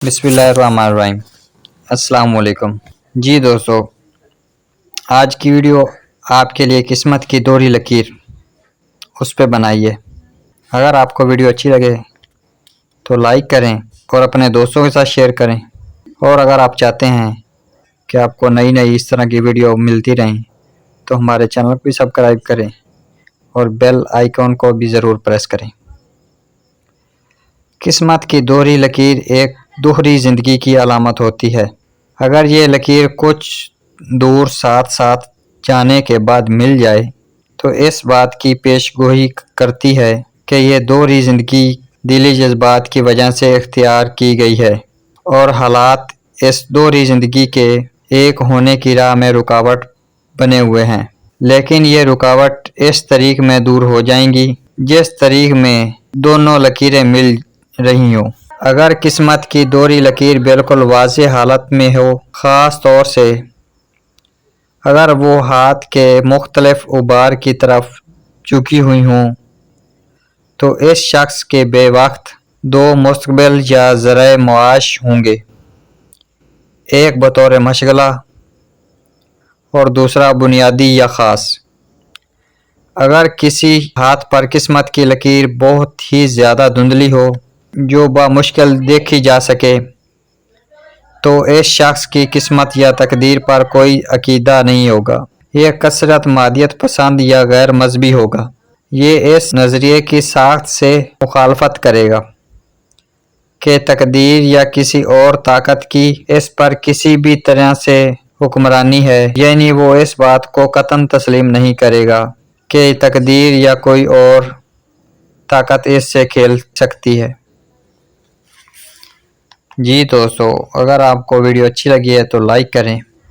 بسم اللہ الرحمن الرحیم۔ السلام علیکم جی دوستو، آج کی ویڈیو آپ کے لیے قسمت کی دوہری لکیر اس پہ بنائیے۔ اگر آپ کو ویڈیو اچھی لگے تو لائک کریں اور اپنے دوستوں کے ساتھ شیئر کریں، اور اگر آپ چاہتے ہیں کہ آپ کو نئی اس طرح کی ویڈیو ملتی رہیں تو ہمارے چینل کو بھی سبسکرائب کریں اور بیل آئیکن کو بھی ضرور پریس کریں۔ قسمت کی دوہری لکیر ایک دوہری زندگی کی علامت ہوتی ہے۔ اگر یہ لکیر کچھ دور ساتھ جانے کے بعد مل جائے تو اس بات کی پیش گوئی کرتی ہے کہ یہ دوہری زندگی دلی جذبات کی وجہ سے اختیار کی گئی ہے، اور حالات اس دوہری زندگی کے ایک ہونے کی راہ میں رکاوٹ بنے ہوئے ہیں، لیکن یہ رکاوٹ اس طریق میں دور ہو جائیں گی جس طریق میں دونوں لکیریں مل رہی ہوں۔ اگر قسمت کی دوہری لکیر بالکل واضح حالت میں ہو، خاص طور سے اگر وہ ہاتھ کے مختلف ابار کی طرف جھکی ہوئی ہوں، تو اس شخص کے بے وقت دو مستقبل یا ذرائع معاش ہوں گے، ایک بطور مشغلہ اور دوسرا بنیادی یا خاص۔ اگر کسی ہاتھ پر قسمت کی لکیر بہت ہی زیادہ دھندلی ہو جو بمشکل دیکھی جا سکے، تو اس شخص کی قسمت یا تقدیر پر کوئی عقیدہ نہیں ہوگا۔ یہ کثرت مادیت پسند یا غیر مذہبی ہوگا۔ یہ اس نظریے کی سخت سے مخالفت کرے گا کہ تقدیر یا کسی اور طاقت کی اس پر کسی بھی طرح سے حکمرانی ہے، یعنی وہ اس بات کو قطعاً تسلیم نہیں کرے گا کہ تقدیر یا کوئی اور طاقت اس سے کھیل سکتی ہے۔ جی دوستو، اگر آپ کو ویڈیو اچھی لگی ہے تو لائک کریں